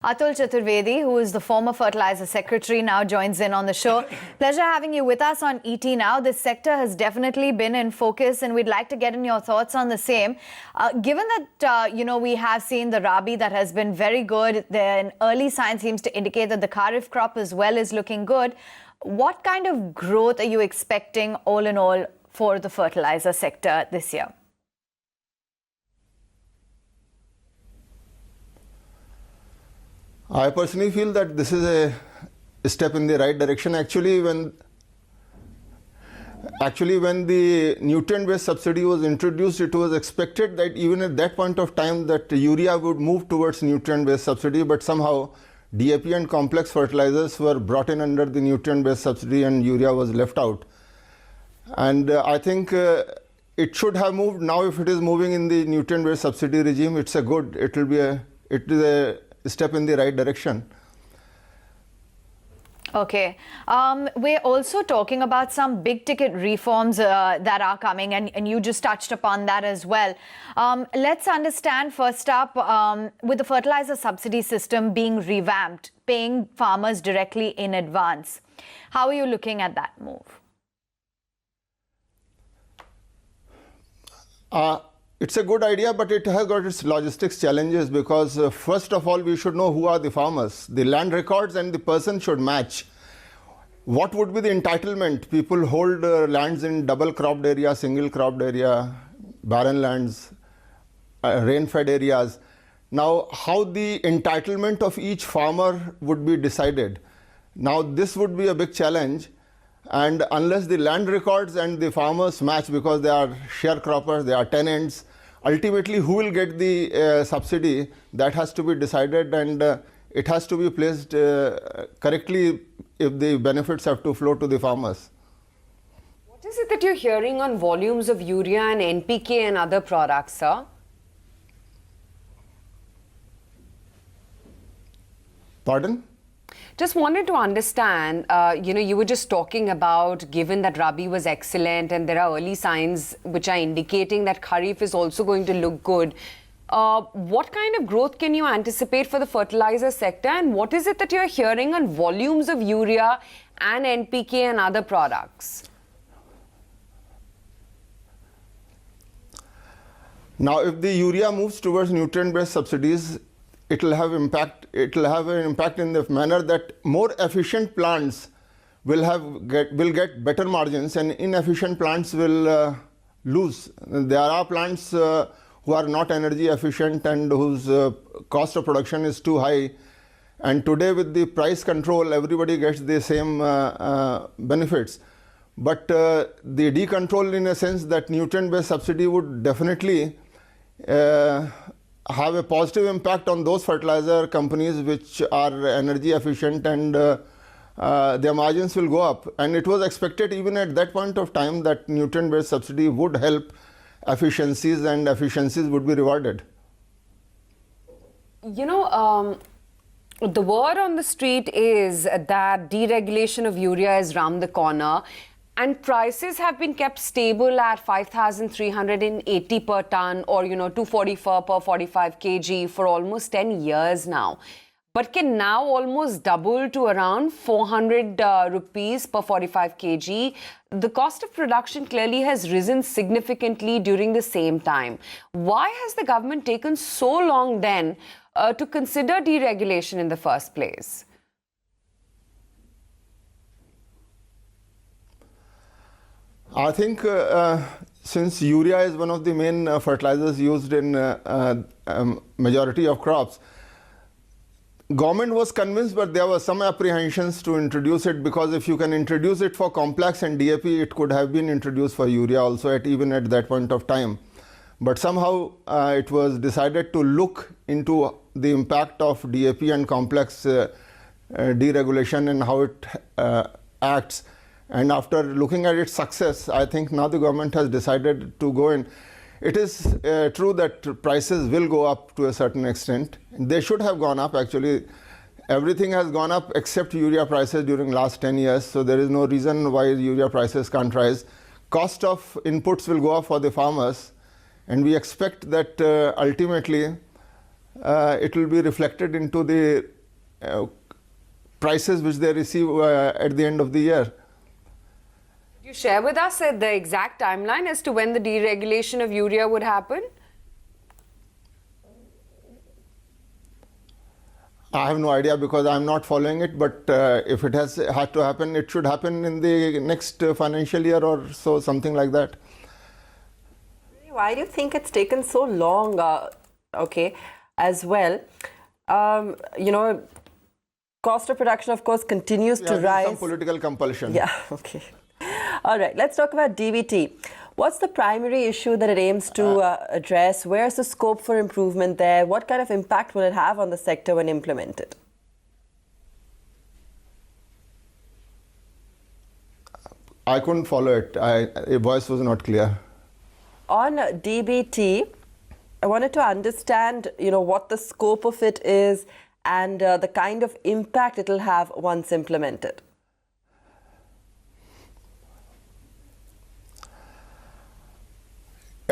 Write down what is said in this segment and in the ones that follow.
Atul Chaturvedi, who is the former Fertilizer Secretary, now joins in on the show. Pleasure having you with us on ET Now. This sector has definitely been in focus, and we'd like to get in your thoughts on the same. Given that, we have seen the Rabi that has been very good, then early signs seems to indicate that the Kharif crop as well is looking good. What kind of growth are you expecting all in all for the fertilizer sector this year? I personally feel that this is a step in the right direction. Actually, when the nutrient-based subsidy was introduced, it was expected that even at that point of time that urea would move towards nutrient-based subsidy, but somehow DAP and complex fertilizers were brought in under the nutrient-based subsidy and urea was left out. And I think it should have moved. Now if it is moving in the nutrient-based subsidy regime, it is a step in the right direction. Okay. We're also talking about some big ticket reforms that are coming, and you just touched upon that as well. Let's understand first up, with the fertilizer subsidy system being revamped, paying farmers directly in advance. How are you looking at that move? It's a good idea, but it has got its logistics challenges because first of all, we should know who are the farmers. The land records and the person should match. What would be the entitlement? People hold lands in double cropped area, single cropped area, barren lands, rain-fed areas. Now, how the entitlement of each farmer would be decided. Now, this would be a big challenge. And unless the land records and the farmers match, because they are sharecroppers, they are tenants, ultimately who will get the subsidy, that has to be decided, and it has to be placed correctly if the benefits have to flow to the farmers. What is it that you're hearing on volumes of urea and NPK and other products, sir? Pardon? Just wanted to understand, you were just talking about, given that Rabi was excellent and there are early signs which are indicating that Kharif is also going to look good. What kind of growth can you anticipate for the fertilizer sector, and what is it that you're hearing on volumes of urea and NPK and other products? Now, if the urea moves towards nutrient-based subsidies, it will have impact. It will have an impact in the manner that more efficient plants will get better margins, and inefficient plants will lose. There are plants who are not energy efficient and whose cost of production is too high. And today, with the price control, everybody gets the same benefits. But the decontrol, in a sense, that nutrient-based subsidy would definitely have a positive impact on those fertilizer companies which are energy efficient, and their margins will go up. And it was expected even at that point of time that nutrient-based subsidy would help efficiencies, and efficiencies would be rewarded. The word on the street is that deregulation of urea is round the corner, and prices have been kept stable at 5,380 per ton, or 244 per 45 kg for almost 10 years now, but can now almost double to around 400 rupees per 45 kg. The cost of production clearly has risen significantly during the same time. Why has the government taken so long then to consider deregulation in the first place? I think since urea is one of the main fertilizers used in majority of crops, government was convinced, but there were some apprehensions to introduce it, because if you can introduce it for complex and DAP, it could have been introduced for urea also even at that point of time. But somehow it was decided to look into the impact of DAP and complex deregulation and how it acts. And after looking at its success, I think now the government has decided to go in. It is true that prices will go up to a certain extent. They should have gone up. Actually, everything has gone up except urea prices during last 10 years. So there is no reason why urea prices can't rise. Cost of inputs will go up for the farmers. And we expect that ultimately it will be reflected into the prices which they receive at the end of the year. Could you share with us the exact timeline as to when the deregulation of urea would happen? I have no idea because I'm not following it, but if it has had to happen, it should happen in the next financial year or so, something like that. Why do you think it's taken so long, as well? You know, cost of production, of course, continues to rise. Some political compulsion. Yeah, okay. All right, let's talk about DBT. What's the primary issue that it aims to address? Where's the scope for improvement there? What kind of impact will it have on the sector when implemented? I couldn't follow it. Your voice was not clear. On DBT, I wanted to understand, you know, what the scope of it is and the kind of impact it will have once implemented.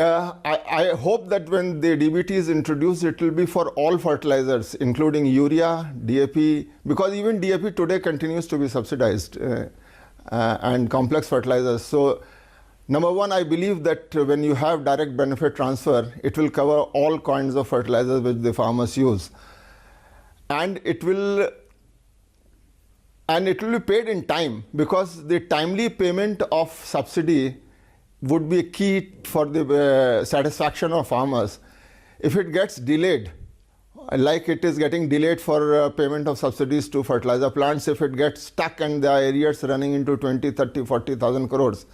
I hope that when the DBT is introduced, it will be for all fertilizers, including urea, DAP, because even DAP today continues to be subsidized, and complex fertilizers. So, number one, I believe that when you have direct benefit transfer, it will cover all kinds of fertilizers which the farmers use. And it will be paid in time, because the timely payment of subsidy would be key for the satisfaction of farmers. If it gets delayed, like it is getting delayed for payment of subsidies to fertilizer plants, if it gets stuck and the arrears running into 20, 30, 40,000 crores,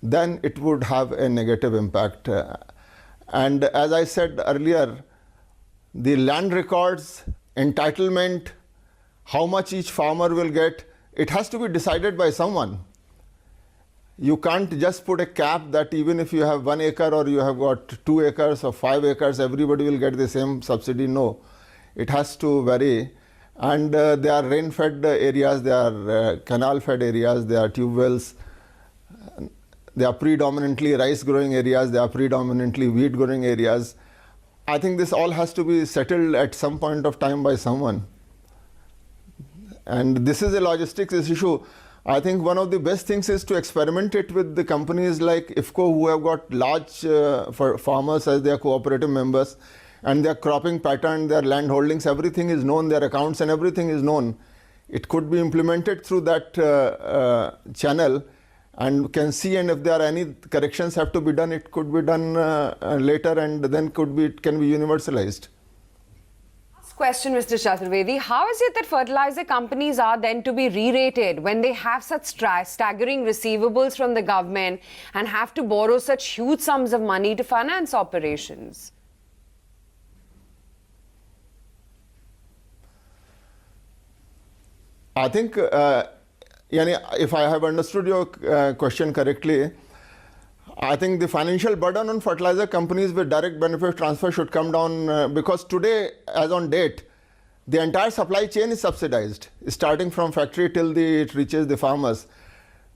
then it would have a negative impact. And as I said earlier, the land records, entitlement, how much each farmer will get, it has to be decided by someone. You can't just put a cap that even if you have 1 acre or you have got 2 acres or 5 acres, everybody will get the same subsidy. No, it has to vary. And there are rain-fed areas, there are canal-fed areas, there are tube wells, there are predominantly rice-growing areas, there are predominantly wheat-growing areas. I think this all has to be settled at some point of time by someone. And this is a logistics issue. I think one of the best things is to experiment it with the companies like IFFCO, who have got large farmers as their cooperative members, and their cropping pattern, their land holdings, everything is known, their accounts and everything is known. It could be implemented through that channel and can see, and if there are any corrections have to be done, it could be done later, and then it can be universalized. Question, Mr. Chaturvedi, how is it that fertilizer companies are then to be re-rated when they have such staggering receivables from the government and have to borrow such huge sums of money to finance operations? I think, if I have understood your question correctly, I think the financial burden on fertilizer companies with direct benefit transfer should come down because today, as on date, the entire supply chain is subsidized, starting from factory till it reaches the farmers.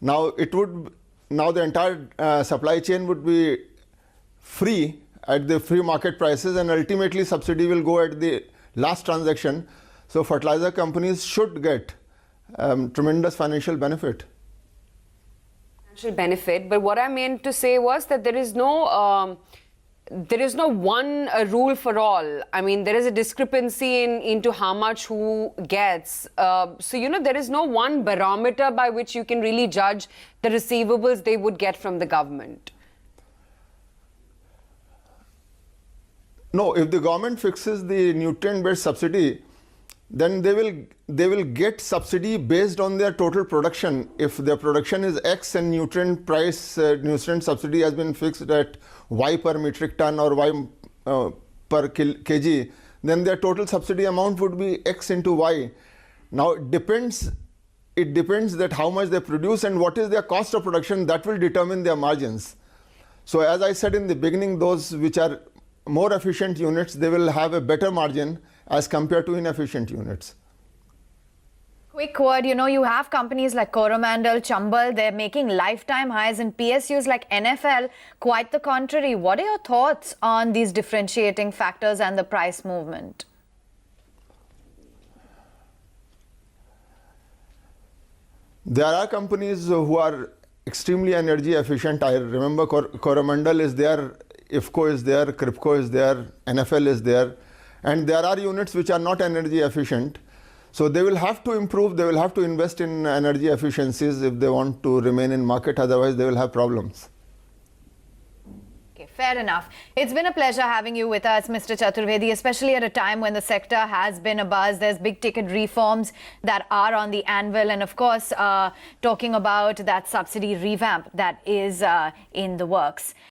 Now the entire supply chain would be free at the free market prices, and ultimately subsidy will go at the last transaction. So fertilizer companies should get tremendous financial benefit. Benefit, but what I meant to say was that there is no one rule for all. I mean, there is a discrepancy into how much who gets. So, there is no one barometer by which you can really judge the receivables they would get from the government. No, if the government fixes the nutrient-based subsidy, then they will get subsidy based on their total production. If their production is X and nutrient subsidy has been fixed at Y per metric ton or Y per kg, then their total subsidy amount would be X into Y. Now it depends that how much they produce and what is their cost of production, that will determine their margins. So as I said in the beginning, those which are more efficient units, they will have a better margin as compared to inefficient units. Quick word, you have companies like Coromandel, Chambal, they're making lifetime highs, and PSUs like NFL, quite the contrary. What are your thoughts on these differentiating factors and the price movement? There are companies who are extremely energy efficient. I remember Coromandel is there, IFCO is there, Kripco is there, NFL is there, and there are units which are not energy efficient. So they will have to improve, they will have to invest in energy efficiencies if they want to remain in market, otherwise they will have problems. Okay, fair enough. It's been a pleasure having you with us, Mr. Chaturvedi, especially at a time when the sector has been abuzz. There's big ticket reforms that are on the anvil, and of course, talking about that subsidy revamp that is in the works.